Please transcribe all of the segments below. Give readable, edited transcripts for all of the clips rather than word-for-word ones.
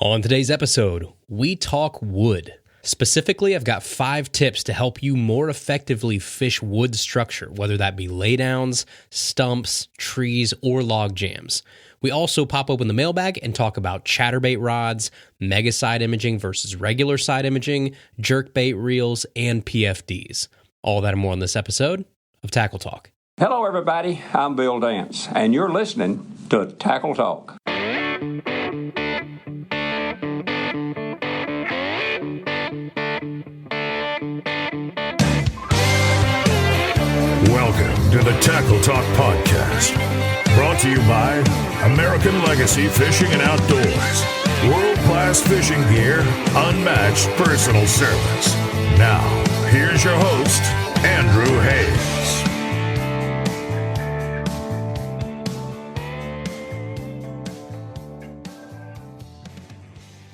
On today's episode, we talk wood. Specifically, I've got 5 tips to help you more effectively fish wood structure, whether that be laydowns, stumps, trees, or log jams. We also pop open the mailbag and talk about chatterbait rods, mega side imaging versus regular side imaging, jerkbait reels, and PFDs. All that and more on this episode of Tackle Talk. Hello, everybody. I'm Bill Dance, and you're listening to Tackle Talk. Welcome to the Tackle Talk Podcast, brought to you by American Legacy Fishing and Outdoors. World-class fishing gear, unmatched personal service. Now, here's your host, Andrew Hayes.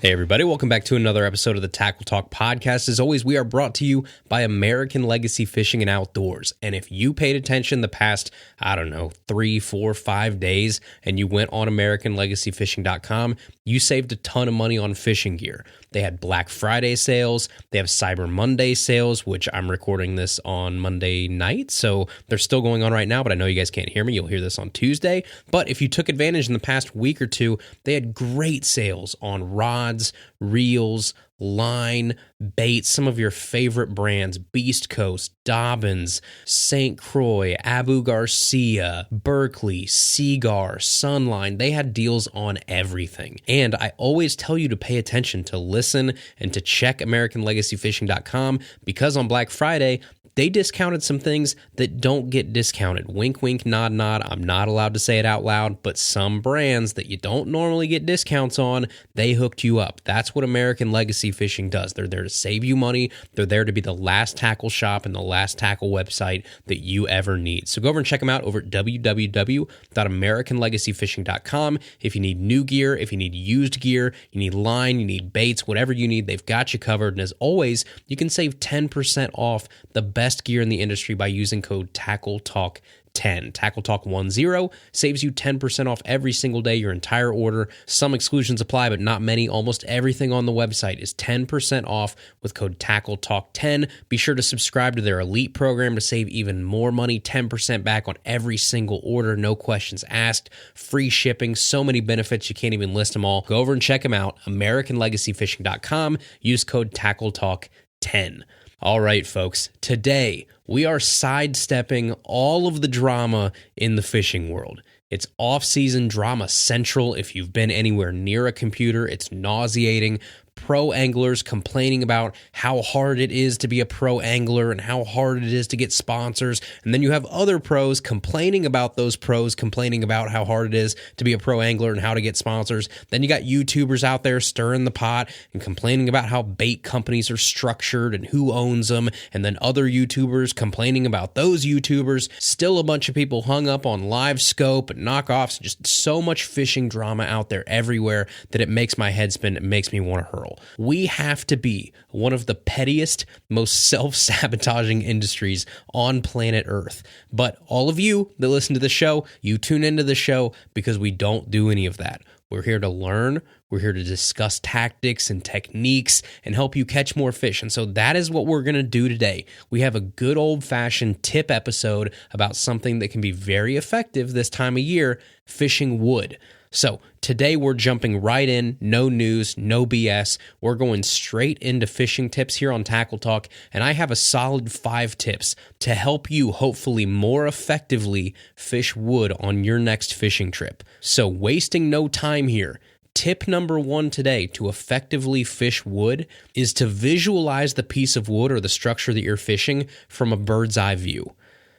Hey everybody, welcome back to another episode of the Tackle Talk Podcast. As always, we are brought to you by American Legacy Fishing and Outdoors. And if you paid attention the past, 3, 4, 5 days, and you went on AmericanLegacyFishing.com, you saved a ton of money on fishing gear. They had Black Friday sales, they have Cyber Monday sales, which I'm recording this on Monday night, so they're still going on right now, but I know you guys can't hear me. You'll hear this on Tuesday. But if you took advantage in the past week or two, they had great sales on rods, reels, line, baits, some of your favorite brands, Beast Coast, Dobbins, St. Croix, Abu Garcia, Berkeley, Seagar, Sunline. They had deals on everything. And I always tell you to pay attention, to listen, and to check AmericanLegacyFishing.com, because on Black Friday, they discounted some things that don't get discounted. Wink, wink, nod, nod. I'm not allowed to say it out loud, but some brands that you don't normally get discounts on, they hooked you up. That's what American Legacy Fishing does. They're there to save you money. They're there to be the last tackle shop and the last tackle website that you ever need. So go over and check them out over at www.americanlegacyfishing.com. If you need new gear, if you need used gear, you need line, you need baits, whatever you need, they've got you covered. And as always, you can save 10% off the best gear in the industry by using code TACKLETALK10. TACKLETALK10 saves you 10% off every single day, your entire order. Some exclusions apply, but not many. Almost everything on the website is 10% off with code TACKLETALK10. Be sure to subscribe to their elite program to save even more money, 10% back on every single order, no questions asked, free shipping, so many benefits you can't even list them all. Go over and check them out, AmericanLegacyFishing.com. Use code TACKLETALK10. All right, folks, today we are sidestepping all of the drama in the fishing world. It's off-season drama central. If you've been anywhere near a computer, it's nauseating. Pro anglers complaining about how hard it is to be a pro angler and how hard it is to get sponsors. And then you have other pros complaining about those pros, complaining about how hard it is to be a pro angler and how to get sponsors. Then you got YouTubers out there stirring the pot and complaining about how bait companies are structured and who owns them. And then other YouTubers complaining about those YouTubers. Still a bunch of people hung up on live scope and knockoffs. Just so much fishing drama out there everywhere that it makes my head spin. It makes me want to hurl. We have to be one of the pettiest, most self-sabotaging industries on planet Earth. But all of you that listen to the show, you tune into the show because we don't do any of that. We're here to learn. We're here to discuss tactics and techniques and help you catch more fish. And so that is what we're going to do today. We have a good old-fashioned tip episode about something that can be very effective this time of year, fishing wood. So today we're jumping right in, no news, no BS. We're going straight into fishing tips here on Tackle Talk, and I have a solid 5 tips to help you hopefully more effectively fish wood on your next fishing trip. So wasting no time here. Tip number 1 today to effectively fish wood is to visualize the piece of wood or the structure that you're fishing from a bird's eye view.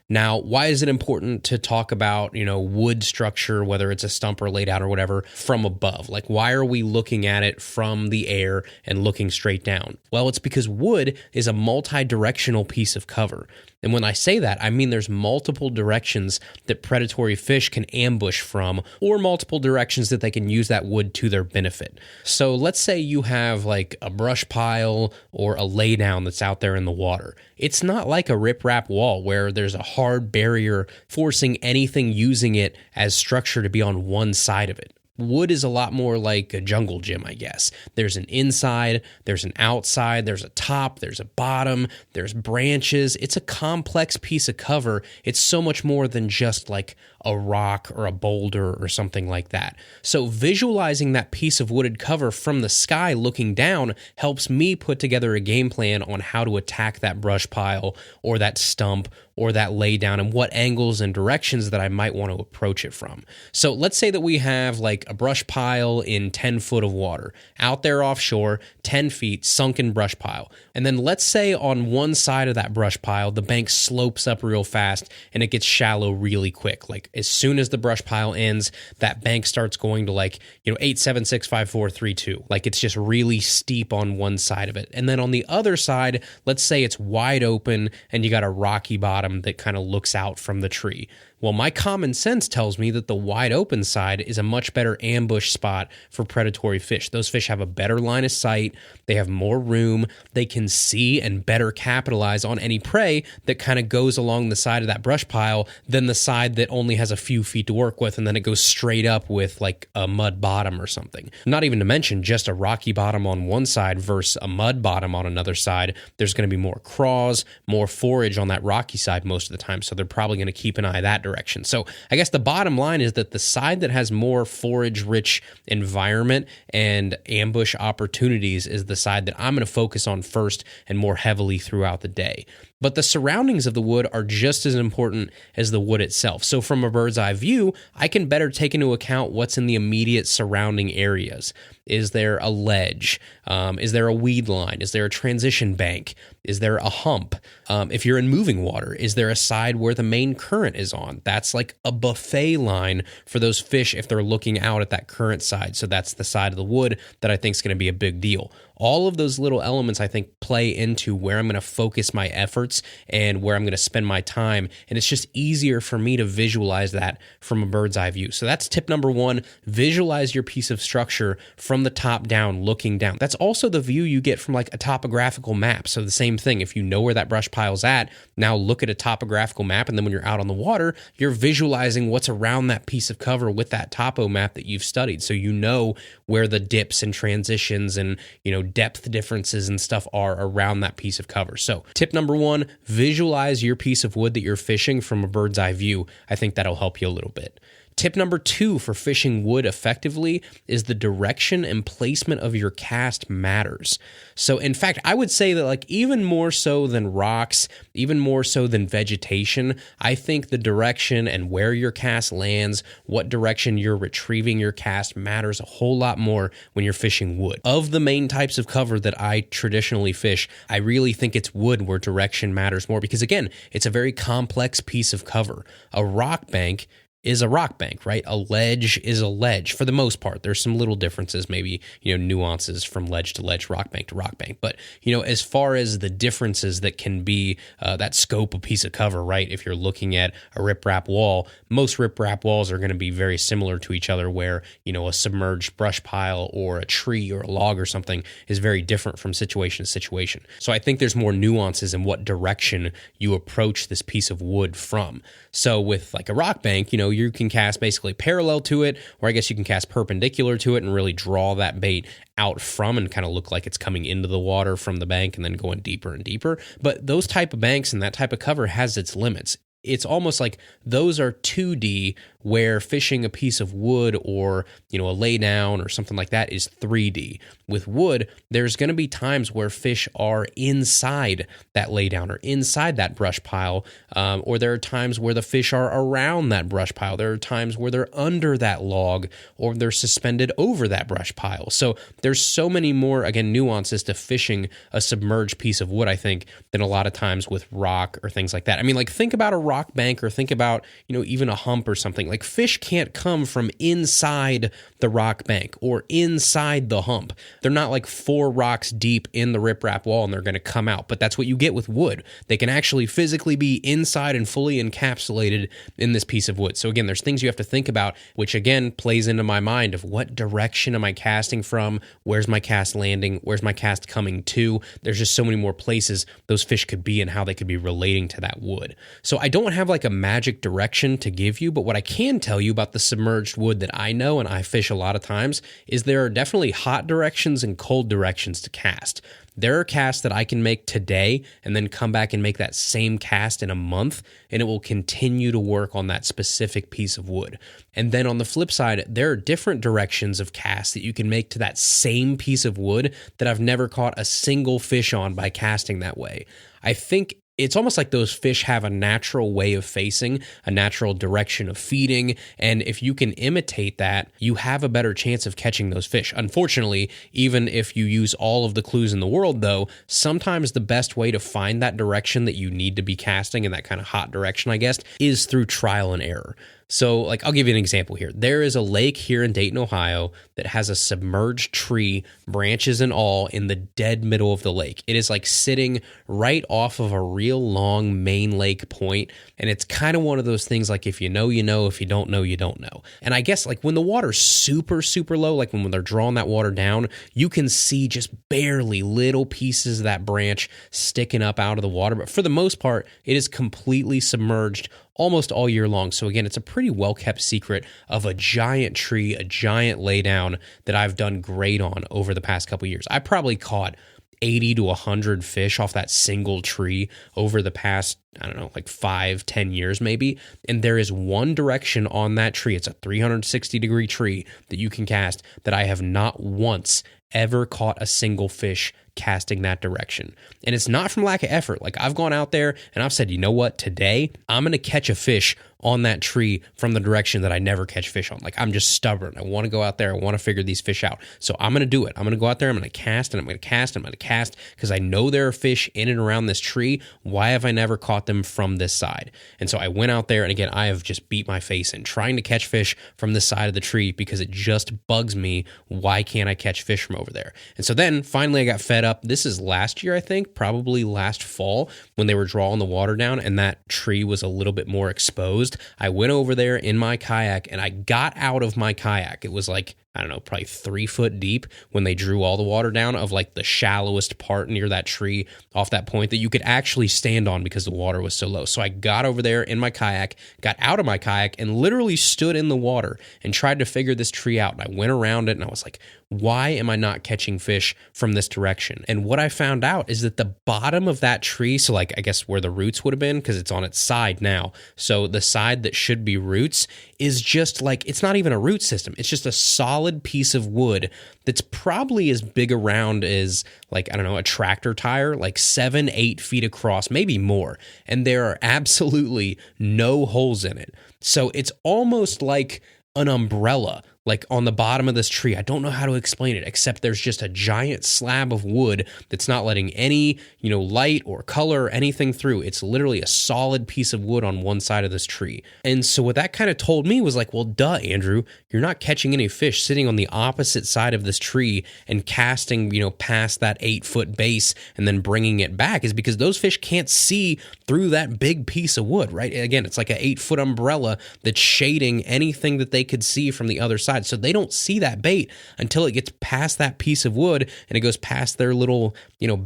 Now, why is it important to talk about, wood structure, whether it's a stump or laid out or whatever, from above? Like, why are we looking at it from the air and looking straight down? Well, it's because wood is a multi-directional piece of cover. And when I say that, I mean there's multiple directions that predatory fish can ambush from, or multiple directions that they can use that wood to their benefit. So let's say you have like a brush pile or a laydown that's out there in the water. It's not like a riprap wall where there's a hard barrier forcing anything using it as structure to be on one side of it. Wood is a lot more like a jungle gym, I guess. There's an inside, there's an outside, there's a top, there's a bottom, there's branches. It's a complex piece of cover. It's so much more than just like a rock or a boulder or something like that. So visualizing that piece of wooded cover from the sky looking down helps me put together a game plan on how to attack that brush pile or that stump or that lay down and what angles and directions that I might want to approach it from. So let's say that we have like a brush pile in 10 foot of water out there offshore, 10 feet, sunken brush pile. And then let's say on one side of that brush pile, the bank slopes up real fast and it gets shallow really quick. Like as soon as the brush pile ends, that bank starts going to like, 8, 7, 6, 5, 4, 3, 2. Like it's just really steep on one side of it. And then on the other side, let's say it's wide open and you got a rocky bottom that kind of looks out from the tree. Well, my common sense tells me that the wide open side is a much better ambush spot for predatory fish. Those fish have a better line of sight, they have more room, they can see and better capitalize on any prey that kind of goes along the side of that brush pile than the side that only has a few feet to work with and then it goes straight up with like a mud bottom or something. Not even to mention just a rocky bottom on one side versus a mud bottom on another side. There's going to be more craws, more forage on that rocky side most of the time, so they're probably going to keep an eye that direction. So I guess the bottom line is that the side that has more forage-rich environment and ambush opportunities is the side that I'm going to focus on first and more heavily throughout the day. But the surroundings of the wood are just as important as the wood itself. So from a bird's eye view, I can better take into account what's in the immediate surrounding areas. Is there a ledge? Is there a weed line? Is there a transition bank? Is there a hump? If you're in moving water, is there a side where the main current is on? That's like a buffet line for those fish if they're looking out at that current side. So that's the side of the wood that I think is going to be a big deal. All of those little elements, I think, play into where I'm going to focus my efforts and where I'm going to spend my time. And it's just easier for me to visualize that from a bird's eye view. So that's tip number one. Visualize your piece of structure from the top down, looking down. That's also the view you get from like a topographical map. So the same thing, if you know where that brush pile's at, now look at a topographical map. And then when you're out on the water, you're visualizing what's around that piece of cover with that topo map that you've studied. So you know where the dips and transitions and, depth differences and stuff are around that piece of cover. So tip number one, visualize your piece of wood that you're fishing from a bird's eye view. I think that'll help you a little bit. Tip number two for fishing wood effectively is the direction and placement of your cast matters. So in fact, I would say that like even more so than rocks, even more so than vegetation, I think the direction and where your cast lands, what direction you're retrieving your cast matters a whole lot more when you're fishing wood. Of the main types of cover that I traditionally fish, I really think it's wood where direction matters more because again, it's a very complex piece of cover. A rock bank is a rock bank, right? A ledge is a ledge for the most part. There's some little differences, maybe, nuances from ledge to ledge, rock bank to rock bank. But, as far as the differences that can be that scope of piece of cover, right? If you're looking at a riprap wall, most riprap walls are going to be very similar to each other where, a submerged brush pile or a tree or a log or something is very different from situation to situation. So I think there's more nuances in what direction you approach this piece of wood from. So with like a rock bank, you can cast basically parallel to it, or I guess you can cast perpendicular to it and really draw that bait out from and kind of look like it's coming into the water from the bank and then going deeper and deeper. But those type of banks and that type of cover has its limits. It's almost like those are 2D where fishing a piece of wood or, a lay down or something like that is 3D. With wood, there's going to be times where fish are inside that lay down or inside that brush pile, or there are times where the fish are around that brush pile. There are times where they're under that log or they're suspended over that brush pile. So there's so many more, again, nuances to fishing a submerged piece of wood, I think, than a lot of times with rock or things like that. I mean, like think about a rock bank or think about, even a hump or something. Like fish can't come from inside the rock bank or inside the hump. They're not like 4 rocks deep in the riprap wall and they're going to come out, but that's what you get with wood. They can actually physically be inside and fully encapsulated in this piece of wood. So again, there's things you have to think about, which again plays into my mind of what direction am I casting from? Where's my cast landing? Where's my cast coming to? There's just so many more places those fish could be and how they could be relating to that wood. So I don't have like a magic direction to give you, but what I can can tell you about the submerged wood that I know and I fish a lot of times is there are definitely hot directions and cold directions to cast. There are casts that I can make today and then come back and make that same cast in a month, and it will continue to work on that specific piece of wood. And then on the flip side, there are different directions of casts that you can make to that same piece of wood that I've never caught a single fish on by casting that way. I think it's almost like those fish have a natural way of facing, a natural direction of feeding, and if you can imitate that, you have a better chance of catching those fish. Unfortunately, even if you use all of the clues in the world, though, sometimes the best way to find that direction that you need to be casting in that kind of hot direction, I guess, is through trial and error. So, like, I'll give you an example here. There is a lake here in Dayton, Ohio that has a submerged tree, branches and all, in the dead middle of the lake. It is like sitting right off of a real long main lake point, and it's kind of one of those things like if you know, you know, if you don't know, you don't know. And I guess like when the water's super, super low, like when they're drawing that water down, you can see just barely little pieces of that branch sticking up out of the water. But for the most part, it is completely submerged almost all year long. So again, it's a pretty well-kept secret of a giant tree, a giant laydown that I've done great on over the past couple years. I probably caught 80 to 100 fish off that single tree over the past, I don't know, like 5-10 years maybe. And there is one direction on that tree. It's a 360-degree tree that you can cast that I have not once ever caught a single fish casting that direction. And it's not from lack of effort. Like I've gone out there and I've said, you know what, today I'm going to catch a fish on that tree from the direction that I never catch fish on. Like I'm just stubborn. I want to go out there. I want to figure these fish out. So I'm going to do it. I'm going to go out there. I'm going to cast and I'm going to cast and I'm going to cast because I know there are fish in and around this tree. Why have I never caught them from this side? And so I went out there and again, I have just beat my face in trying to catch fish from this side of the tree because it just bugs me. Why can't I catch fish from over there? And so then finally I got fed up. This is last year, I think, probably last fall when they were drawing the water down and that tree was a little bit more exposed. I went over there in my kayak and I got out of my kayak. It was like, I don't know, probably 3 foot deep when they drew all the water down of like the shallowest part near that tree off that point that you could actually stand on because the water was so low. So I got over there in my kayak, got out of my kayak and literally stood in the water and tried to figure this tree out. And I went around it and I was like, why am I not catching fish from this direction? And what I found out is that the bottom of that tree, so like I guess where the roots would have been because it's on its side now. So the side that should be roots is just like, it's not even a root system. It's just a solid piece of wood that's probably as big around as like, I don't know, a tractor tire, like 7-8 feet across, maybe more. And there are absolutely no holes in it. So it's almost like an umbrella, like on the bottom of this tree. I don't know how to explain it, except there's just a giant slab of wood that's not letting any, light or color or anything through. It's literally a solid piece of wood on one side of this tree. And so what that kind of told me was like, well, duh, Andrew, you're not catching any fish sitting on the opposite side of this tree and casting, past that 8-foot base and then bringing it back is because those fish can't see through that big piece of wood, right? Again, it's like an 8-foot umbrella that's shading anything that they could see from the other side. So they don't see that bait until it gets past that piece of wood and it goes past their little,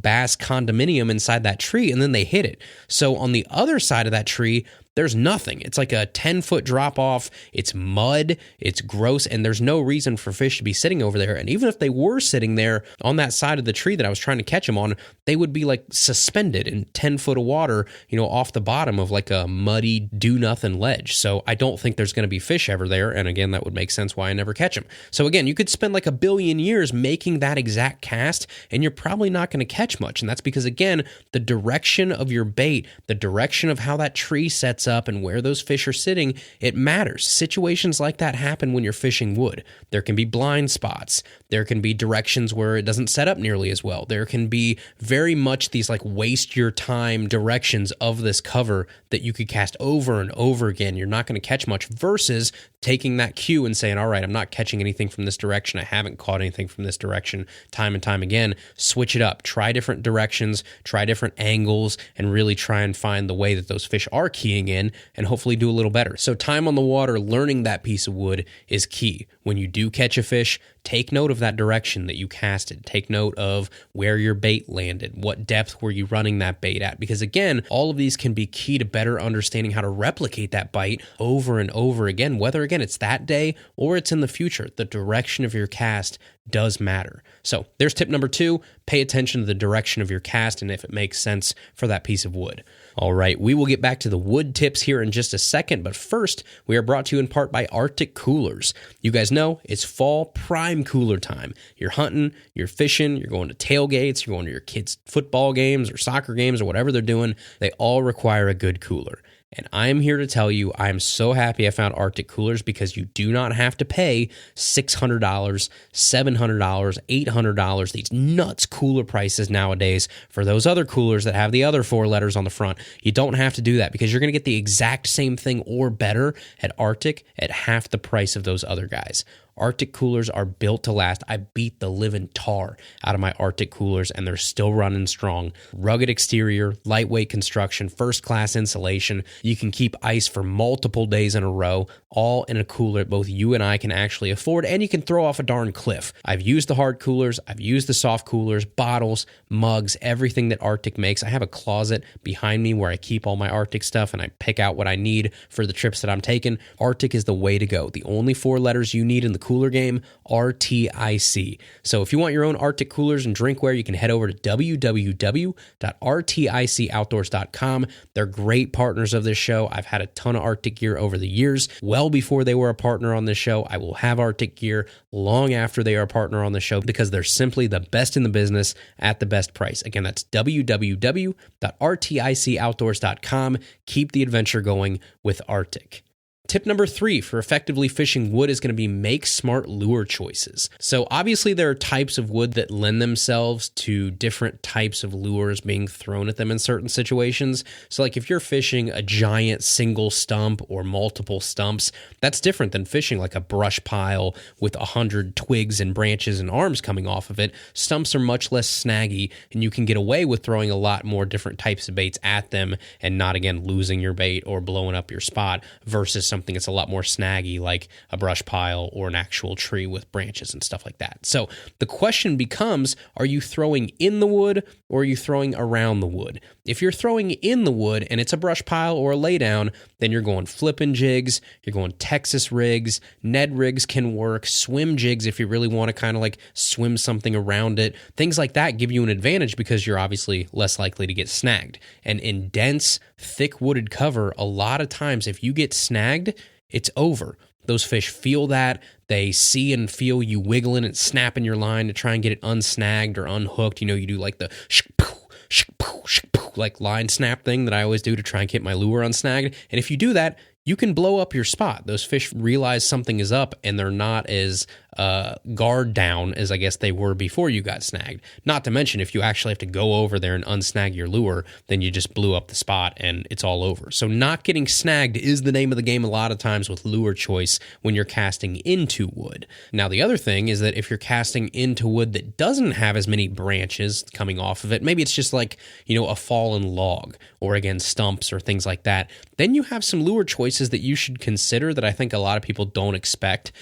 bass condominium inside that tree and then they hit it. So on the other side of that tree, there's nothing. It's like a 10-foot drop off. It's mud. It's gross. And there's no reason for fish to be sitting over there. And even if they were sitting there on that side of the tree that I was trying to catch them on, they would be like suspended in 10 foot of water, off the bottom of like a muddy do-nothing ledge. So I don't think there's going to be fish ever there. And again, that would make sense why I never catch them. So again, you could spend like 1 billion years making that exact cast and you're probably not going to catch much. And that's because, again, the direction of your bait, the direction of how that tree sets up and where those fish are sitting, it matters. Situations like that happen when you're fishing wood. There can be blind spots. There can be directions where it doesn't set up nearly as well. There can be very much these like waste your time directions of this cover that you could cast over and over again. You're not going to catch much versus taking that cue and saying, all right, I'm not catching anything from this direction. I haven't caught anything from this direction time and time again. Switch it up. Try different directions, try different angles, and really try and find the way that those fish are keying in can and hopefully do a little better. So time on the water, learning that piece of wood is key. When you do catch a fish, take note of that direction that you casted. Take note of where your bait landed. What depth were you running that bait at? Because again, all of these can be key to better understanding how to replicate that bite over and over again, whether again it's that day or it's in the future. The direction of your cast does matter. So there's tip number 2, pay attention to the direction of your cast and if it makes sense for that piece of wood. All right, we will get back to the wood tips here in just a second, but first, we are brought to you in part by RTIC Coolers. You guys know it's fall prime cooler time. You're hunting, you're fishing, you're going to tailgates, you're going to your kids' football games or soccer games or whatever they're doing. They all require a good cooler. And I am here to tell you, I am so happy I found RTIC Coolers because you do not have to pay $600, $700, $800, these nuts cooler prices nowadays for those other coolers that have the other 4 letters on the front. You don't have to do that because you're going to get the exact same thing or better at RTIC at half the price of those other guys. RTIC coolers are built to last. I beat the living tar out of my RTIC coolers, and they're still running strong. Rugged exterior, lightweight construction, first-class insulation. You can keep ice for multiple days in a row, all in a cooler both you and I can actually afford, and you can throw off a darn cliff. I've used the hard coolers. I've used the soft coolers, bottles, mugs, everything that RTIC makes. I have a closet behind me where I keep all my RTIC stuff, and I pick out what I need for the trips that I'm taking. RTIC is the way to go. The only 4 letters you need in the cooler game, RTIC. So if you want your own RTIC coolers and drinkware, you can head over to www.rticoutdoors.com. They're great partners of this show. I've had a ton of RTIC gear over the years. Well before they were a partner on this show, I will have RTIC gear long after they are a partner on the show because they're simply the best in the business at the best price. Again, that's www.rticoutdoors.com. Keep the adventure going with RTIC. Tip number 3 for effectively fishing wood is going to be make smart lure choices. So obviously there are types of wood that lend themselves to different types of lures being thrown at them in certain situations. So like if you're fishing a giant single stump or multiple stumps, that's different than fishing like a brush pile with 100 twigs and branches and arms coming off of it. Stumps are much less snaggy and you can get away with throwing a lot more different types of baits at them and not again losing your bait or blowing up your spot versus something that's a lot more snaggy like a brush pile or an actual tree with branches and stuff like that. So the question becomes, are you throwing in the wood or are you throwing around the wood? If you're throwing in the wood and it's a brush pile or a laydown, then you're going flipping jigs, you're going Texas rigs, Ned rigs can work, swim jigs if you really want to kind of like swim something around it. Things like that give you an advantage because you're obviously less likely to get snagged. And in dense, thick wooded cover, a lot of times if you get snagged, it's over. Those fish feel that. They see and feel you wiggling and snapping your line to try and get it unsnagged or unhooked. You know, you do like the like line snap thing that I always do to try and get my lure unsnagged. And if you do that, you can blow up your spot. Those fish realize something is up and they're not as guard down as I guess they were before you got snagged. Not to mention, if you actually have to go over there and unsnag your lure, then you just blew up the spot and it's all over. So not getting snagged is the name of the game a lot of times with lure choice when you're casting into wood. Now, the other thing is that if you're casting into wood that doesn't have as many branches coming off of it, maybe it's just like, you know, a fallen log or again, stumps or things like that, then you have some lure choices that you should consider that I think a lot of people don't expect.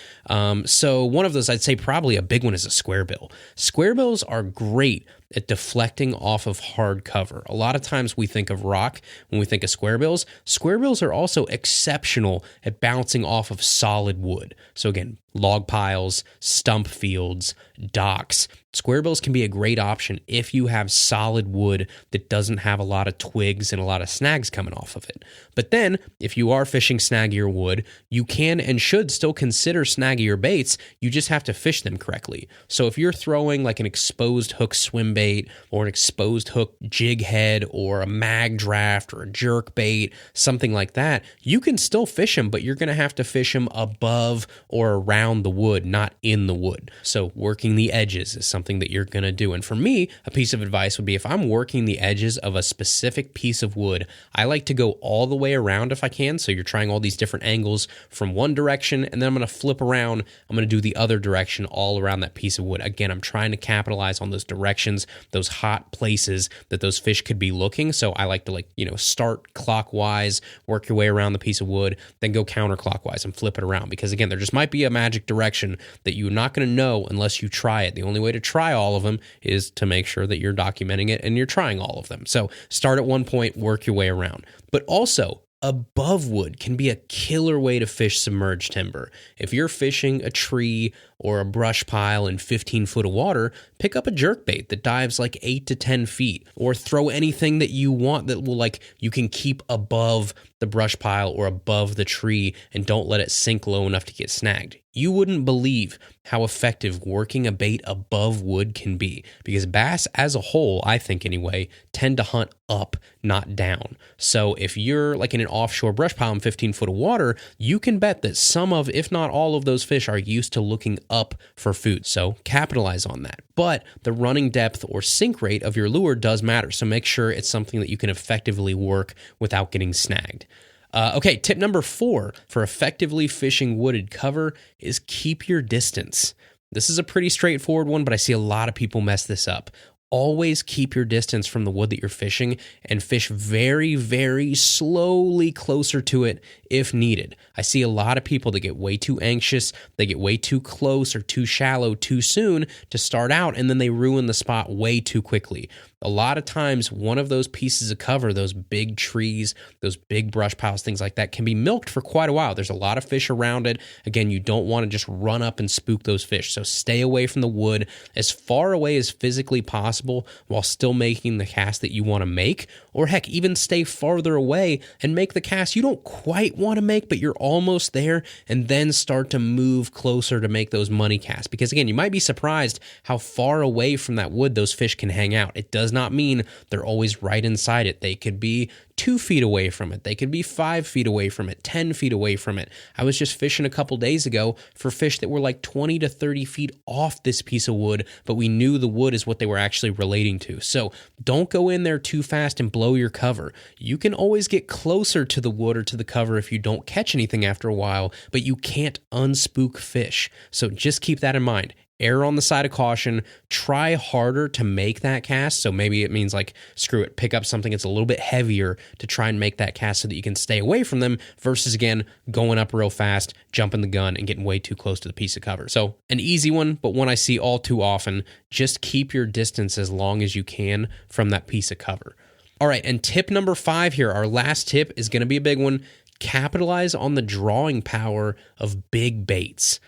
So one of those, I'd say probably a big one is a square bill. Square bills are great at deflecting off of hard cover. A lot of times we think of rock when we think of square bills. Square bills are also exceptional at bouncing off of solid wood. So again, log piles, stump fields, docks. Square bills can be a great option if you have solid wood that doesn't have a lot of twigs and a lot of snags coming off of it. But then, if you are fishing snaggier wood, you can and should still consider snaggier baits. You just have to fish them correctly. So if you're throwing like an exposed hook swim bait or an exposed hook jig head or a mag draft or a jerk bait, something like that, you can still fish them, but you're going to have to fish them above or around the wood, not in the wood. So working the edges is something that you're going to do. And for me, a piece of advice would be if I'm working the edges of a specific piece of wood, I like to go all the way around if I can. So you're trying all these different angles from one direction, and then I'm going to flip around. I'm going to do the other direction all around that piece of wood. Again, I'm trying to capitalize on those directions those hot places that those fish could be looking. So I like to start clockwise, work your way around the piece of wood, then go counterclockwise and flip it around. Because again, there just might be a magic direction that you're not going to know unless you try it. The only way to try all of them is to make sure that you're documenting it and you're trying all of them. So start at one point, work your way around. But also, above wood can be a killer way to fish submerged timber. If you're fishing a tree or a brush pile in 15 foot of water, pick up a jerkbait that dives like 8 to 10 feet, or throw anything that you want that will you can keep above the brush pile or above the tree, and don't let it sink low enough to get snagged. You wouldn't believe how effective working a bait above wood can be, because bass as a whole, I think anyway, tend to hunt up, not down. So if you're in an offshore brush pile in 15 foot of water, you can bet that some of, if not all of those fish are used to looking up for food. So capitalize on that. But the running depth or sink rate of your lure does matter. So make sure it's something that you can effectively work without getting snagged. Okay, tip number 4 for effectively fishing wooded cover is keep your distance. This is a pretty straightforward one, but I see a lot of people mess this up. Always keep your distance from the wood that you're fishing and fish very, very slowly closer to it if needed. I see a lot of people that get way too anxious, they get way too close or too shallow too soon to start out, and then they ruin the spot way too quickly. A lot of times, one of those pieces of cover, those big trees, those big brush piles, things like that, can be milked for quite a while. There's a lot of fish around it. Again, you don't want to just run up and spook those fish. So stay away from the wood as far away as physically possible while still making the cast that you want to make. Or heck, even stay farther away and make the cast you don't quite want to make, but you're almost there, and then start to move closer to make those money casts. Because again, you might be surprised how far away from that wood those fish can hang out. It does not mean they're always right inside it. They could be 2 feet away from it. They could be 5 feet away from it, 10 feet away from it. I was just fishing a couple days ago for fish that were 20 to 30 feet off this piece of wood, but we knew the wood is what they were actually relating to. So don't go in there too fast and blow your cover. You can always get closer to the wood or to the cover if you don't catch anything after a while, but you can't unspook fish. So just keep that in mind. Err on the side of caution, try harder to make that cast. So maybe it means screw it, pick up something that's a little bit heavier to try and make that cast so that you can stay away from them, versus again, going up real fast, jumping the gun and getting way too close to the piece of cover. So an easy one, but one I see all too often. Just keep your distance as long as you can from that piece of cover. All right, and tip number 5 here, our last tip is going to be a big one. Capitalize on the drawing power of big baits.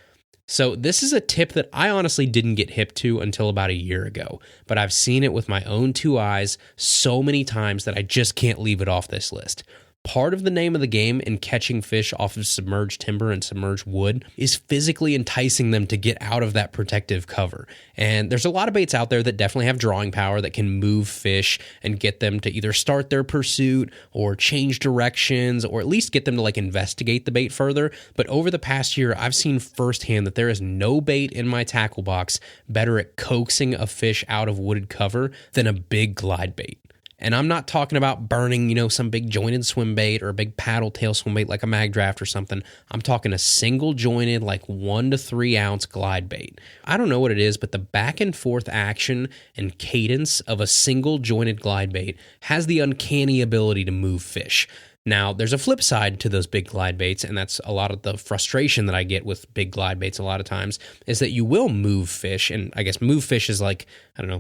So this is a tip that I honestly didn't get hip to until about a year ago, but I've seen it with my own 2 eyes so many times that I just can't leave it off this list. Part of the name of the game in catching fish off of submerged timber and submerged wood is physically enticing them to get out of that protective cover. And there's a lot of baits out there that definitely have drawing power that can move fish and get them to either start their pursuit or change directions, or at least get them to investigate the bait further. But over the past year, I've seen firsthand that there is no bait in my tackle box better at coaxing a fish out of wooded cover than a big glide bait. And I'm not talking about burning, some big jointed swim bait or a big paddle tail swim bait like a mag draft or something. I'm talking a single jointed 1 to 3 ounce glide bait. I don't know what it is, but the back and forth action and cadence of a single jointed glide bait has the uncanny ability to move fish. Now, there's a flip side to those big glide baits, and that's a lot of the frustration that I get with big glide baits a lot of times, is that you will move fish, and I guess move fish is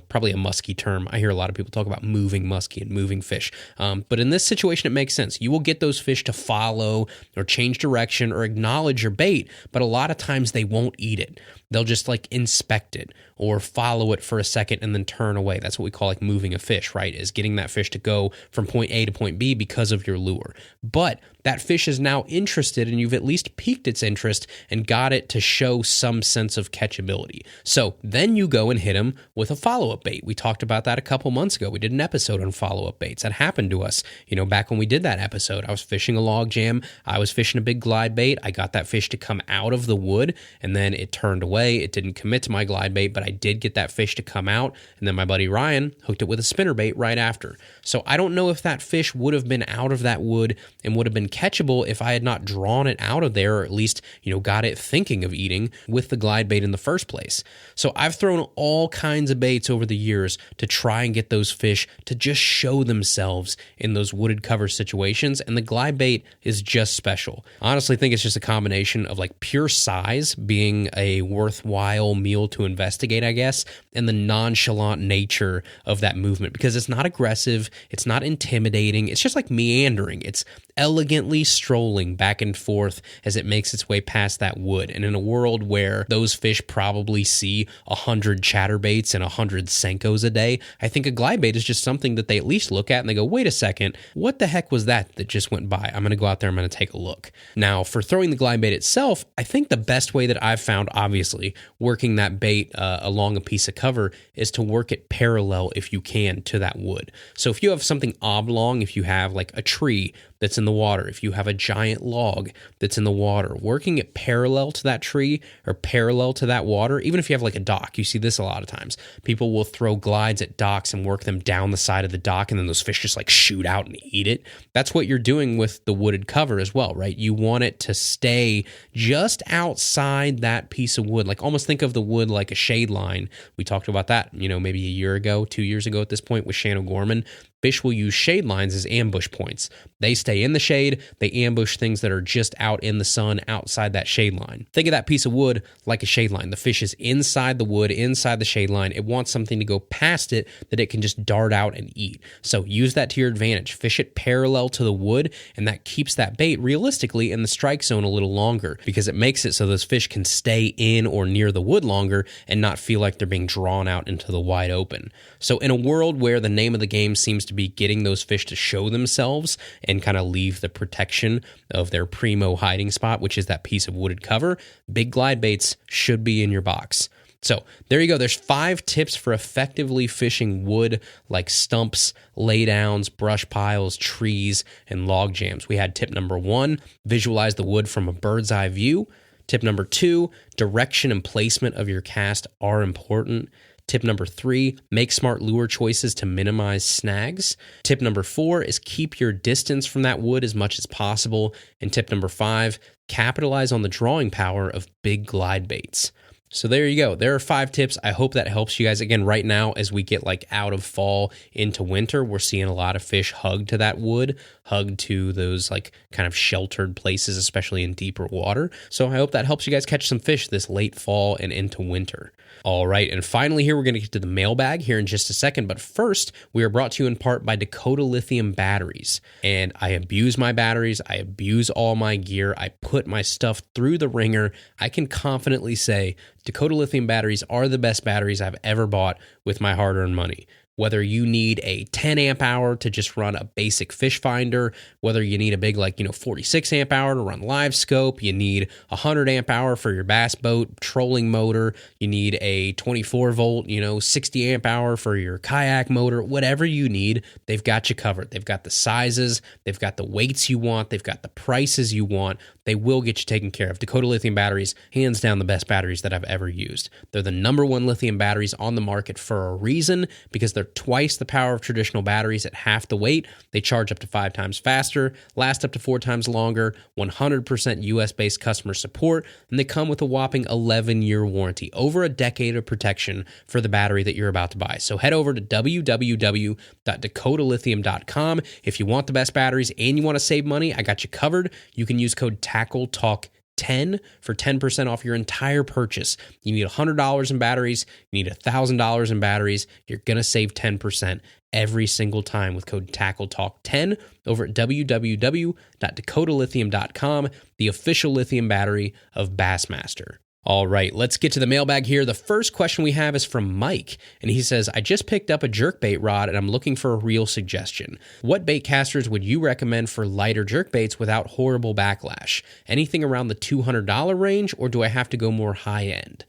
probably a musky term. I hear a lot of people talk about moving musky and moving fish, but in this situation, it makes sense. You will get those fish to follow or change direction or acknowledge your bait, but a lot of times they won't eat it. They'll just inspect it or follow it for a second and then turn away. That's what we call moving a fish, right? Is getting that fish to go from point A to point B because of your lure. But that fish is now interested, and you've at least piqued its interest and got it to show some sense of catchability. So then you go and hit them with a follow-up bait. We talked about that a couple months ago. We did an episode on follow-up baits. That happened to us, back when we did that episode. I was fishing a log jam. I was fishing a big glide bait. I got that fish to come out of the wood, and then it turned away. away. It didn't commit to my glide bait, but I did get that fish to come out. And then my buddy Ryan hooked it with a spinnerbait right after. So I don't know if that fish would have been out of that wood and would have been catchable if I had not drawn it out of there, or at least, got it thinking of eating with the glide bait in the first place. So I've thrown all kinds of baits over the years to try and get those fish to just show themselves in those wooded cover situations, and the glide bait is just special. I honestly think it's just a combination of like pure size being a worthwhile meal to investigate, I guess, and the nonchalant nature of that movement, because it's not aggressive, it's not intimidating, it's just like meandering. It's elegantly strolling back and forth as it makes its way past that wood. And in a world where those fish probably see 100 chatterbaits and 100 Senkos a day, I think a glide bait is just something that they at least look at and they go, wait a second, what the heck was that just went by? I'm going to go out there, I'm going to take a look. Now, for throwing the glide bait itself, I think the best way that I've found, obviously, working that bait along a piece of cover is to work it parallel, if you can, to that wood. So if you have something oblong, if you have like a tree that's in the water, if you have a giant log that's in the water, working it parallel to that tree or parallel to that water, even if you have like a dock, you see this a lot of times. People will throw glides at docks and work them down the side of the dock, and then those fish just like shoot out and eat it. That's what you're doing with the wooded cover as well, right? You want it to stay just outside that piece of wood. Like almost think of the wood like a shade line. We talked about that, maybe a year ago, 2 years ago at this point with Shannon Gorman. Fish will use shade lines as ambush points. They stay in the shade, they ambush things that are just out in the sun outside that shade line. Think of that piece of wood like a shade line. The fish is inside the wood, inside the shade line. It wants something to go past it that it can just dart out and eat. So use that to your advantage. Fish it parallel to the wood, and that keeps that bait realistically in the strike zone a little longer, because it makes it so those fish can stay in or near the wood longer and not feel like they're being drawn out into the wide open. So in a world where the name of the game seems to be getting those fish to show themselves and kind of leave the protection of their primo hiding spot, which is that piece of wooded cover, big glide baits should be in your box. So there you go. There's 5 tips for effectively fishing wood like stumps, laydowns, brush piles, trees, and log jams. We had tip number 1, visualize the wood from a bird's eye view. Tip number 2, direction and placement of your cast are important. Tip number 3, make smart lure choices to minimize snags. Tip number 4 is keep your distance from that wood as much as possible. And tip number 5, capitalize on the drawing power of big glide baits. So there you go. There are 5 tips. I hope that helps you guys. Again, right now, as we get like out of fall into winter, we're seeing a lot of fish hugged to that wood, hugged to those like kind of sheltered places, especially in deeper water. So I hope that helps you guys catch some fish this late fall and into winter. All right, and finally here, we're going to get to the mailbag here in just a second. But first, we are brought to you in part by Dakota Lithium Batteries. And I abuse my batteries. I abuse all my gear. I put my stuff through the ringer. I can confidently say Dakota Lithium Batteries are the best batteries I've ever bought with my hard-earned money. Whether you need a 10 amp hour to just run a basic fish finder, whether you need a big 46 amp hour to run live scope, you need a 100 amp hour for your bass boat trolling motor, you need a 24 volt, 60 amp hour for your kayak motor, whatever you need, they've got you covered. They've got the sizes, they've got the weights you want, they've got the prices you want. They will get you taken care of. Dakota Lithium Batteries, hands down the best batteries that I've ever used. They're the number 1 lithium batteries on the market for a reason, because they're twice the power of traditional batteries at half the weight. They charge up to 5 times faster, last up to 4 times longer, 100% US-based customer support, and they come with a whopping 11-year warranty, over a decade of protection for the battery that you're about to buy. So head over to www.dakotalithium.com. If you want the best batteries and you want to save money, I got you covered. You can use code TACKLETALK10 for 10% off your entire purchase. You need $100 in batteries, you need $1,000 in batteries, you're going to save 10% every single time with code TACKLETALK10 over at www.dakotalithium.com, the official lithium battery of Bassmaster. All right, let's get to the mailbag here. The first question we have is from Mike, and he says, I just picked up a jerkbait rod and I'm looking for a reel suggestion. What bait casters would you recommend for lighter jerkbaits without horrible backlash? Anything around the $200 range, or do I have to go more high end?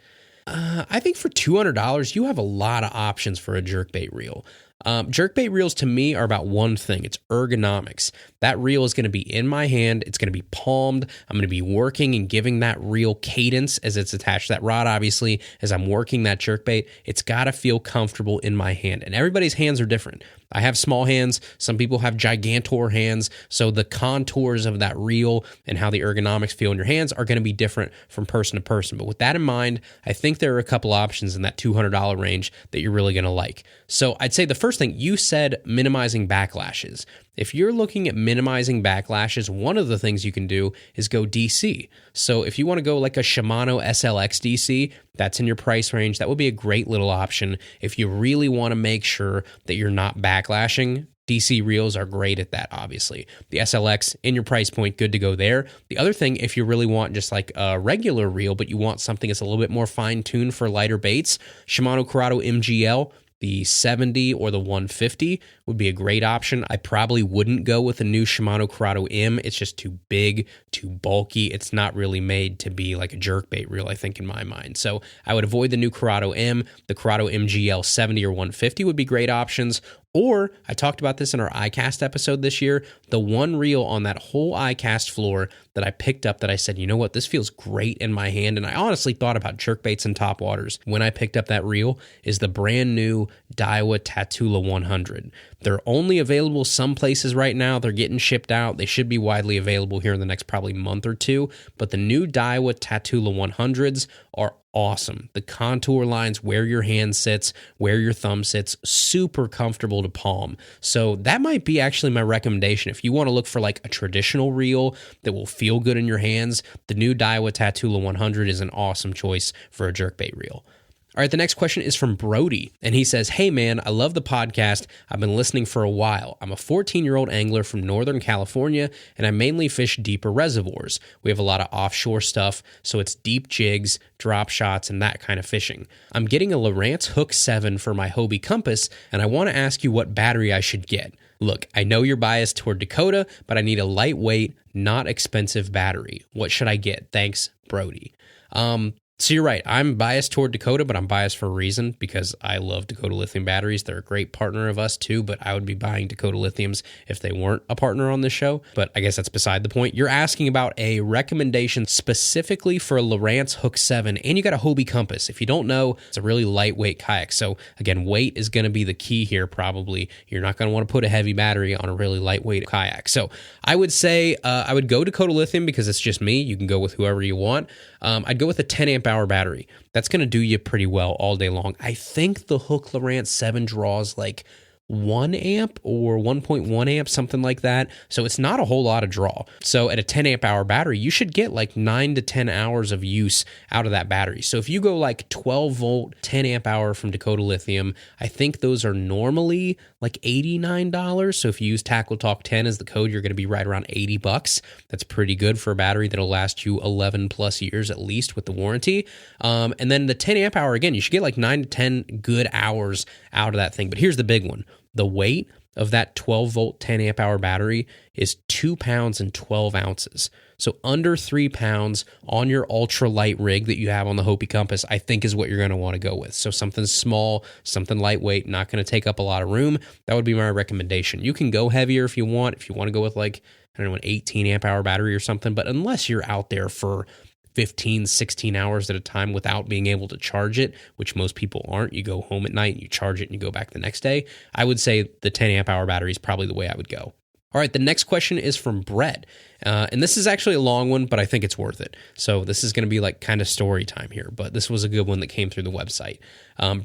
I think for $200, you have a lot of options for a jerkbait reel. Jerkbait reels to me are about one thing. It's ergonomics. That reel is going to be in my hand. It's going to be palmed. I'm going to be working and giving that reel cadence as it's attached to that rod, obviously, as I'm working that jerkbait. It's got to feel comfortable in my hand. And everybody's hands are different. I have small hands. Some people have gigantor hands. So the contours of that reel and how the ergonomics feel in your hands are going to be different from person to person. But with that in mind, I think there are a couple options in that $200 range that you're really going to like. So I'd say the first thing, you said minimizing backlashes. If you're looking at minimizing backlashes, one of the things you can do is go DC. So if you want to go like a Shimano SLX DC, that's in your price range. That would be a great little option. If you really want to make sure that you're not backlashing, DC reels are great at that, obviously. The SLX in your price point, good to go there. The other thing, if you really want just like a regular reel, but you want something that's a little bit more fine-tuned for lighter baits, Shimano Curado MGL, the 70 or the 150 would be a great option. I probably wouldn't go with the new Shimano Curado M. It's just too big, too bulky. It's not really made to be like a jerkbait reel, I think, in my mind. So I would avoid the new Curado M. The Curado MGL 70 or 150 would be great options. Or, I talked about this in our iCast episode this year, the one reel on that whole iCast floor that I picked up that I said, you know what, this feels great in my hand, and I honestly thought about jerkbaits and topwaters when I picked up that reel, is the brand new Daiwa Tatula 100. They're only available some places right now. They're getting shipped out. They should be widely available here in the next probably month or two, but the new Daiwa Tatula 100s are awesome. The contour lines, where your hand sits, where your thumb sits, super comfortable to palm. So that might be actually my recommendation. If you want to look for like a traditional reel that will feel good in your hands, the new Daiwa Tatula 100 is an awesome choice for a jerkbait reel. All right, the next question is from Brody, and he says, hey man, I love the podcast. I've been listening for a while. I'm a 14-year-old angler from Northern California, and I mainly fish deeper reservoirs. We have a lot of offshore stuff, so it's deep jigs, drop shots, and that kind of fishing. I'm getting a Lowrance Hook 7 for my Hobie Compass, and I want to ask you what battery I should get. Look, I know you're biased toward Dakota, but I need a lightweight, not expensive battery. What should I get? Thanks, Brody. So you're right. I'm biased toward Dakota, but I'm biased for a reason, because I love Dakota Lithium batteries. They're a great partner of us too, but I would be buying Dakota Lithiums if they weren't a partner on this show. But I guess that's beside the point. You're asking about a recommendation specifically for a Lowrance Hook 7, and you got a Hobie Compass. If you don't know, it's a really lightweight kayak. So again, weight is going to be the key here probably. You're not going to want to put a heavy battery on a really lightweight kayak. So I would say I would go Dakota Lithium because it's just me. You can go with whoever you want. I'd go with a 10 amp hour battery. That's going to do you pretty well all day long. I think the Hook Lowrance 7 draws like 1 amp or 1.1 amp, something like that. So it's not a whole lot of draw. So at a 10 amp hour battery, you should get like 9 to 10 hours of use out of that battery. So if you go like 12 volt, 10 amp hour from Dakota Lithium, I think those are normally like $89. So if you use Tackle Talk 10 as the code, you're going to be right around $80. That's pretty good for a battery that'll last you 11 plus years at least with the warranty. And then the 10 amp hour, again, you should get like 9 to 10 good hours out of that thing. But here's the big one. The weight of that 12 volt 10 amp hour battery is 2 pounds and 12 ounces. So under 3 pounds on your ultra light rig that you have on the Hobie Compass, I think is what you're going to want to go with. So something small, something lightweight, not going to take up a lot of room. That would be my recommendation. You can go heavier if you want. If you want to go with like, I don't know, an 18 amp hour battery or something, but unless you're out there for 15, 16 hours at a time without being able to charge it, which most people aren't. You go home at night and you charge it and you go back the next day. I would say the 10 amp hour battery is probably the way I would go. All right, the next question is from Brett. And this is actually a long one, but I think it's worth it. So this is going to be like kind of story time here, but this was a good one that came through the website.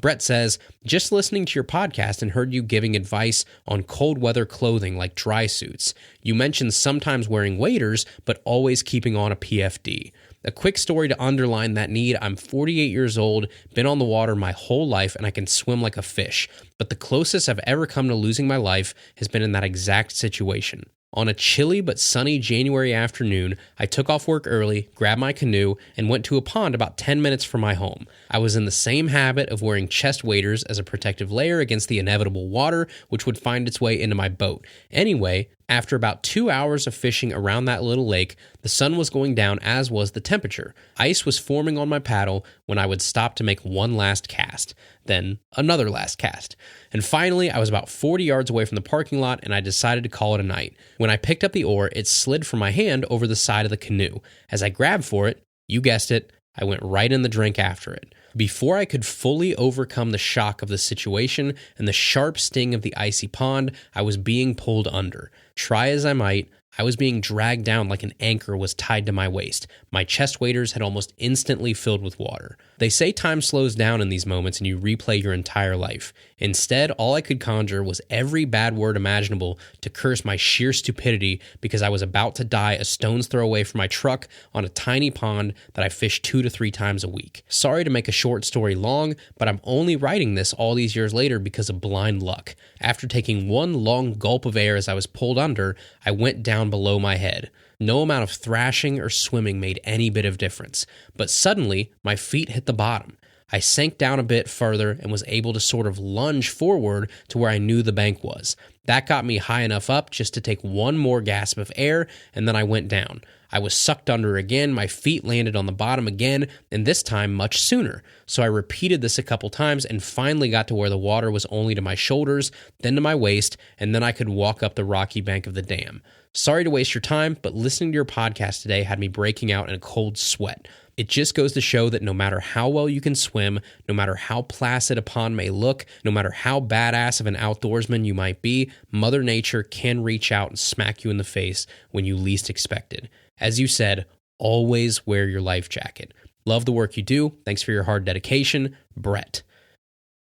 Brett says, just listening to your podcast and heard you giving advice on cold weather clothing like dry suits. You mentioned sometimes wearing waders, but always keeping on a PFD. A quick story to underline that need. I'm 48 years old, been on the water my whole life, and I can swim like a fish. But the closest I've ever come to losing my life has been in that exact situation. On a chilly but sunny January afternoon, I took off work early, grabbed my canoe, and went to a pond about 10 minutes from my home. I was in the same habit of wearing chest waders as a protective layer against the inevitable water, which would find its way into my boat. Anyway, After about 2 hours of fishing around that little lake, the sun was going down, as was the temperature. Ice was forming on my paddle when I would stop to make one last cast, then another last cast. And finally, I was about 40 yards away from the parking lot, and I decided to call it a night. When I picked up the oar, it slid from my hand over the side of the canoe. As I grabbed for it, you guessed it, I went right in the drink after it. Before I could fully overcome the shock of the situation and the sharp sting of the icy pond, I was being pulled under. Try as I might, I was being dragged down like an anchor was tied to my waist. My chest waders had almost instantly filled with water. They say time slows down in these moments and you replay your entire life. Instead, all I could conjure was every bad word imaginable to curse my sheer stupidity because I was about to die a stone's throw away from my truck on a tiny pond that I fish 2 to 3 times a week. Sorry to make a short story long, but I'm only writing this all these years later because of blind luck. After taking one long gulp of air as I was pulled under, I went down below my head. No amount of thrashing or swimming made any bit of difference, but suddenly my feet hit the bottom. I sank down a bit further and was able to sort of lunge forward to where I knew the bank was. That got me high enough up just to take one more gasp of air, and then I went down. I was sucked under again, my feet landed on the bottom again, and this time much sooner. So I repeated this a couple times and finally got to where the water was only to my shoulders, then to my waist, and then I could walk up the rocky bank of the dam. Sorry to waste your time, but listening to your podcast today had me breaking out in a cold sweat. It just goes to show that no matter how well you can swim, no matter how placid a pond may look, no matter how badass of an outdoorsman you might be, Mother Nature can reach out and smack you in the face when you least expect it. As you said, always wear your life jacket. Love the work you do. Thanks for your hard dedication, Brett.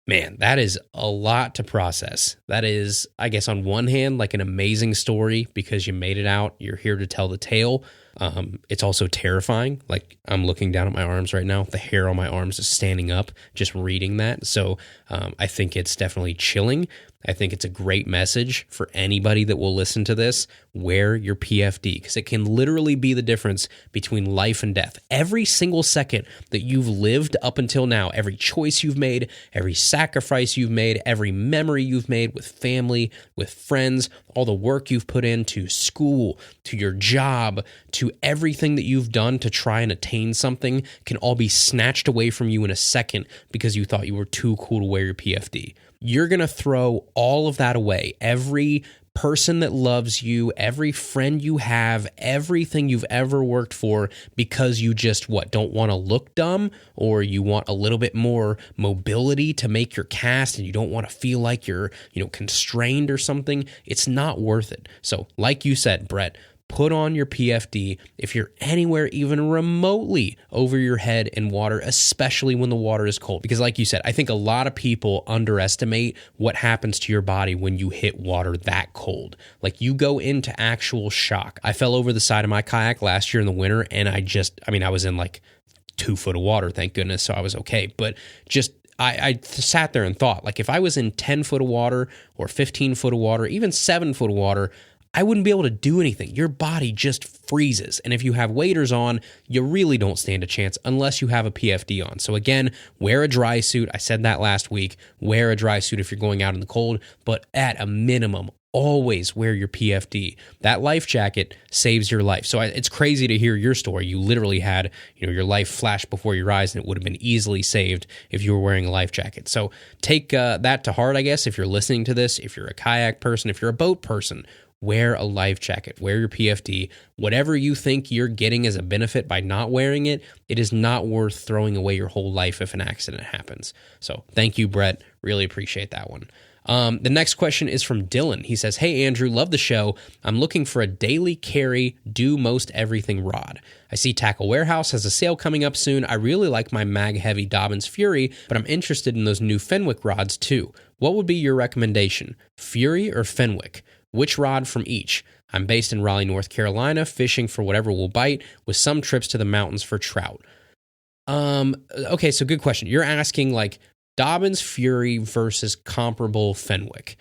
Man, that is a lot to process. That is, I guess, on one hand, like an amazing story because you made it out. You're here to tell the tale. It's also terrifying. Like, I'm looking down at my arms right now. The hair on my arms is standing up just reading that. So I think it's definitely chilling. I think it's a great message for anybody that will listen to this. Wear your PFD because it can literally be the difference between life and death. Every single second that you've lived up until now, every choice you've made, every sacrifice you've made, every memory you've made with family, with friends, all the work you've put into school, to your job, to everything that you've done to try and attain something can all be snatched away from you in a second because you thought you were too cool to wear your PFD. You're going to throw all of that away. Every person that loves you, every friend you have, everything you've ever worked for because you just, don't want to look dumb, or you want a little bit more mobility to make your cast and you don't want to feel like you're, constrained or something. It's not worth it. So like you said, Brett, put on your PFD if you're anywhere even remotely over your head in water, especially when the water is cold. Because like you said, I think a lot of people underestimate what happens to your body when you hit water that cold. Like, you go into actual shock. I fell over the side of my kayak last year in the winter, and I was in like 2 foot of water, thank goodness, so I was okay. But just I sat there and thought, like, if I was in 10 foot of water or 15 foot of water, even 7 foot of water, I wouldn't be able to do anything. Your body just freezes. And if you have waders on, you really don't stand a chance unless you have a PFD on. So again, wear a dry suit. I said that last week. Wear a dry suit if you're going out in the cold, but at a minimum, always wear your PFD. That life jacket saves your life. So it's crazy to hear your story. You literally had, your life flash before your eyes, and it would have been easily saved if you were wearing a life jacket. So take that to heart, I guess, if you're listening to this, if you're a kayak person, if you're a boat person, wear a life jacket, wear your PFD. Whatever you think you're getting as a benefit by not wearing it, it is not worth throwing away your whole life if an accident happens. So thank you, Brett. Really appreciate that one. The next question is from Dylan. He says, "Hey, Andrew, love the show. I'm looking for a daily carry, do most everything rod. I see Tackle Warehouse has a sale coming up soon. I really like my mag heavy Dobbins Fury, but I'm interested in those new Fenwick rods too. What would be your recommendation, Fury or Fenwick? Which rod from each? I'm based in Raleigh, North Carolina, fishing for whatever will bite, with some trips to the mountains for trout." Okay, so good question. You're asking like Dobbins Fury versus comparable Fenwick.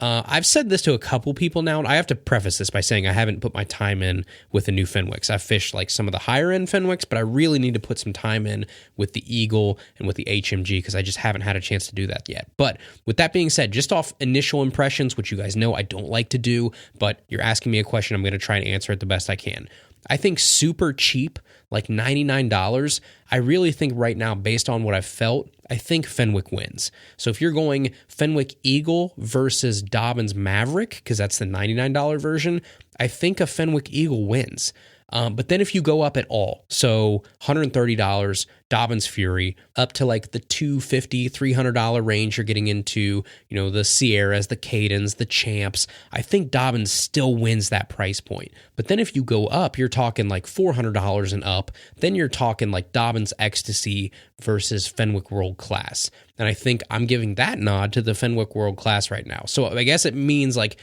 I've said this to a couple people now, and I have to preface this by saying I haven't put my time in with the new Fenwicks. I've fished like some of the higher end Fenwicks, but I really need to put some time in with the Eagle and with the HMG because I just haven't had a chance to do that yet. But with that being said, just off initial impressions, which you guys know I don't like to do, but you're asking me a question, I'm going to try and answer it the best I can. I think super cheap, like $99, I really think right now, based on what I've felt, I think Fenwick wins. So if you're going Fenwick Eagle versus Dobbins Maverick, because that's the $99 version, I think a Fenwick Eagle wins. But then if you go up at all, so $130, Dobbins Fury, up to like the $250, $300 range, you're getting into, the Sierras, the Cadens, the Champs. I think Dobbins still wins that price point. But then if you go up, you're talking like $400 and up. Then you're talking like Dobbins Ecstasy versus Fenwick World Class. And I think I'm giving that nod to the Fenwick World Class right now. So I guess it means like,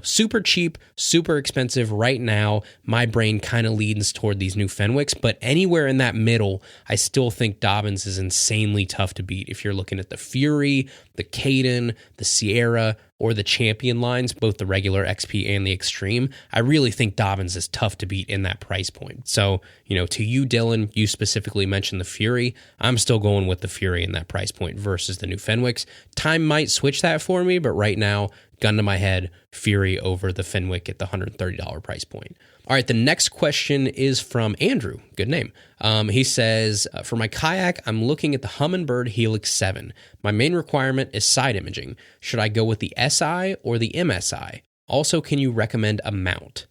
super cheap, super expensive right now. My brain kind of leans toward these new Fenwicks, but anywhere in that middle, I still think Dobbins is insanely tough to beat. If you're looking at the Fury, the Caden, the Sierra, or the Champion lines, both the regular XP and the Extreme, I really think Dobbins is tough to beat in that price point. So, to you, Dylan, you specifically mentioned the Fury. I'm still going with the Fury in that price point versus the new Fenwicks. Time might switch that for me, but right now, gun to my head, Fury over the Fenwick at the $130 price point. All right, the next question is from Andrew. Good name. He says, for my kayak, I'm looking at the Humminbird Helix 7. My main requirement is side imaging. Should I go with the SI or the MSI? Also, can you recommend a mount?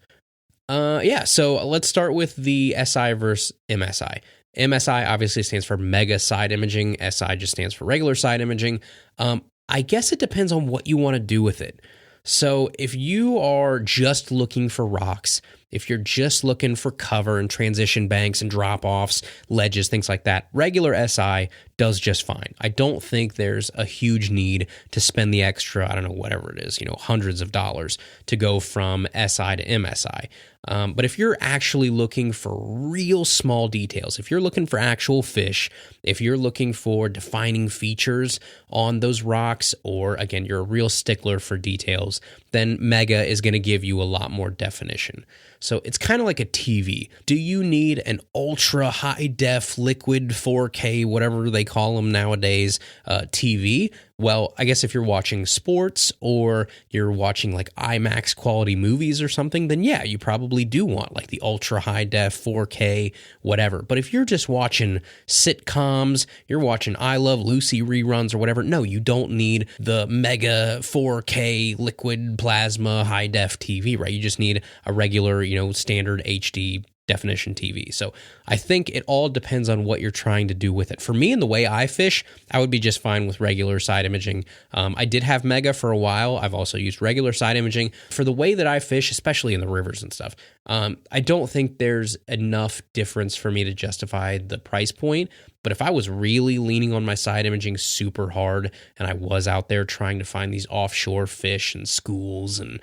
So let's start with the SI versus MSI. MSI obviously stands for Mega Side Imaging. SI just stands for regular side imaging. I guess it depends on what you want to do with it. So if you are just looking for rocks, if you're just looking for cover and transition banks and drop-offs, ledges, things like that, regular SI does just fine. I don't think there's a huge need to spend the extra, I don't know, whatever it is, hundreds of dollars to go from SI to MSI. But if you're actually looking for real small details, if you're looking for actual fish, if you're looking for defining features on those rocks, or again, you're a real stickler for details, then Mega is going to give you a lot more definition. So it's kind of like a TV. Do you need an ultra high def liquid 4K, whatever they call them nowadays, TV? Well, I guess if you're watching sports or you're watching like IMAX quality movies or something, then yeah, you probably do want like the ultra high def 4K, whatever. But if you're just watching sitcoms, you're watching I Love Lucy reruns or whatever, no, you don't need the mega 4K liquid plasma high def TV, right? You just need a regular, standard HD definition TV. So I think it all depends on what you're trying to do with it. For me and the way I fish, I would be just fine with regular side imaging. I did have Mega for a while. I've also used regular side imaging. For the way that I fish, especially in the rivers and stuff, I don't think there's enough difference for me to justify the price point. But if I was really leaning on my side imaging super hard and I was out there trying to find these offshore fish and schools and,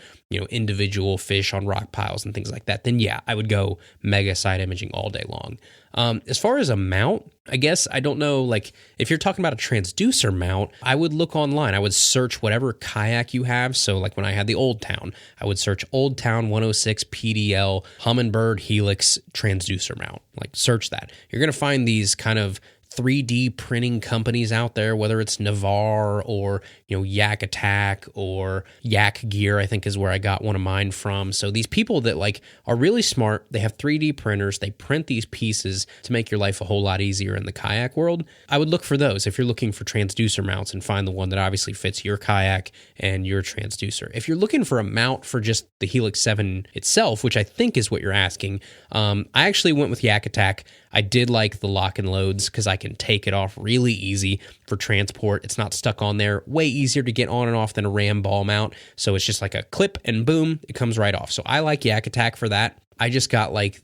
individual fish on rock piles and things like that, then yeah, I would go Mega side imaging all day long. As far as a mount, I guess, I don't know, like if you're talking about a transducer mount, I would look online. I would search whatever kayak you have. So like when I had the Old Town, I would search Old Town 106 PDL Humminbird Helix transducer mount. Like search that. You're going to find these kind of 3D printing companies out there, whether it's Navar or, Yak Attack or Yak Gear, I think is where I got one of mine from. So these people that like are really smart, they have 3D printers, they print these pieces to make your life a whole lot easier in the kayak world. I would look for those if you're looking for transducer mounts and find the one that obviously fits your kayak and your transducer. If you're looking for a mount for just the Helix 7 itself, which I think is what you're asking, I actually went with Yak Attack. I did like the lock and loads because I can take it off really easy for transport. It's not stuck on there. Way easier to get on and off than a Ram ball mount. So it's just like a clip and boom, it comes right off. So I like Yak Attack for that. I just got like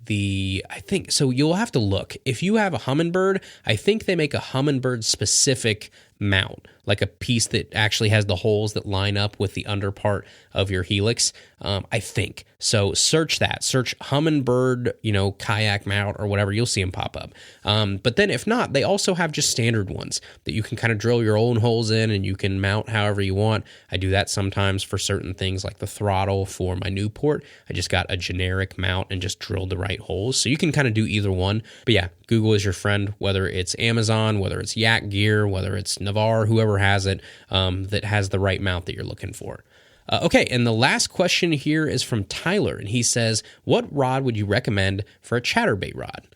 so you'll have to look. If you have a Humminbird, I think they make a Humminbird specific mount, like a piece that actually has the holes that line up with the under part of your helix, I think. So search that. Search Humminbird, kayak mount or whatever. You'll see them pop up. But then if not, they also have just standard ones that you can kind of drill your own holes in and you can mount however you want. I do that sometimes for certain things like the throttle for my Newport. I just got a generic mount and just drilled the right holes. So you can kind of do either one. But yeah, Google is your friend, whether it's Amazon, whether it's Yak Gear, whether it's Navarre, whoever has it, that has the right mount that you're looking for. Okay, and the last question here is from Tyler, and he says, what rod would you recommend for a chatterbait rod?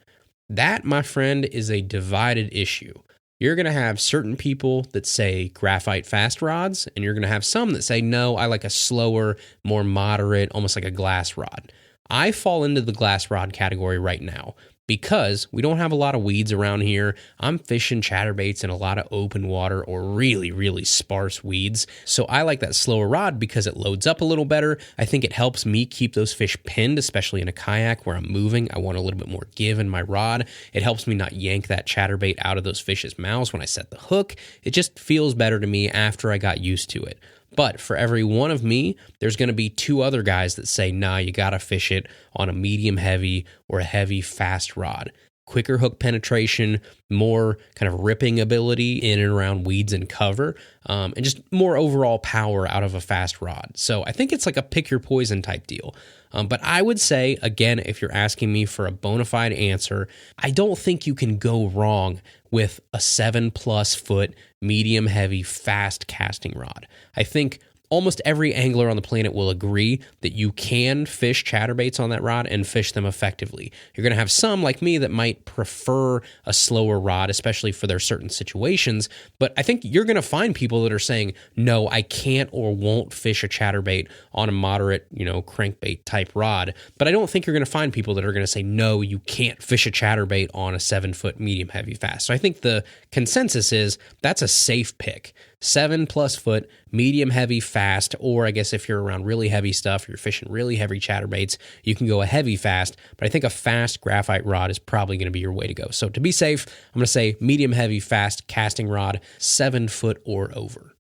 That, my friend, is a divided issue. You're going to have certain people that say graphite fast rods, and you're going to have some that say, no, I like a slower, more moderate, almost like a glass rod. I fall into the glass rod category right now because we don't have a lot of weeds around here. I'm fishing chatterbaits in a lot of open water or really, really sparse weeds. So I like that slower rod because it loads up a little better. I think it helps me keep those fish pinned, especially in a kayak where I'm moving. I want a little bit more give in my rod. It helps me not yank that chatterbait out of those fish's mouths when I set the hook. It just feels better to me after I got used to it. But for every one of me, there's going to be two other guys that say, nah, you got to fish it on a medium heavy or a heavy fast rod. Quicker hook penetration, more kind of ripping ability in and around weeds and cover, and just more overall power out of a fast rod. So I think it's like a pick your poison type deal. But I would say, again, if you're asking me for a bona fide answer, I don't think you can go wrong with a 7+ foot medium heavy fast casting rod. I think almost every angler on the planet will agree that you can fish chatterbaits on that rod and fish them effectively. You're going to have some like me that might prefer a slower rod, especially for their certain situations. But I think you're going to find people that are saying, no, I can't or won't fish a chatterbait on a moderate, crankbait type rod. But I don't think you're going to find people that are going to say, no, you can't fish a chatterbait on a 7-foot medium heavy fast. So I think the consensus is that's a safe pick. 7+ foot, medium heavy fast, or I guess if you're around really heavy stuff, you're fishing really heavy chatterbaits, you can go a heavy fast, but I think a fast graphite rod is probably going to be your way to go. So to be safe, I'm going to say medium heavy fast casting rod, 7 foot or over.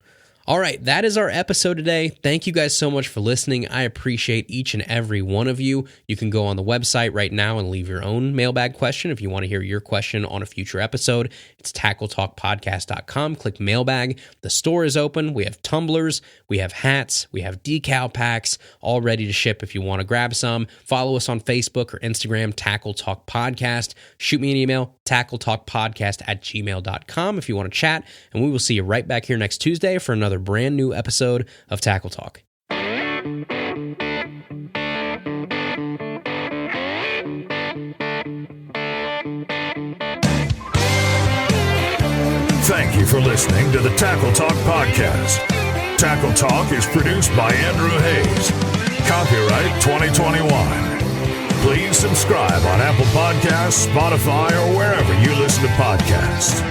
All right, that is our episode today. Thank you guys so much for listening. I appreciate each and every one of you. You can go on the website right now and leave your own mailbag question if you want to hear your question on a future episode. It's tackletalkpodcast.com. Click mailbag. The store is open. We have tumblers, we have hats, we have decal packs, all ready to ship if you want to grab some. Follow us on Facebook or Instagram, Tackle Talk Podcast. Shoot me an email, tackletalkpodcast@gmail.com if you want to chat, and we will see you right back here next Tuesday for another brand new episode of Tackle Talk. Thank you for listening to the Tackle Talk Podcast. Tackle Talk is produced by Andrew Hayes. Copyright 2021. Please subscribe on Apple Podcasts, Spotify, or wherever you listen to podcasts.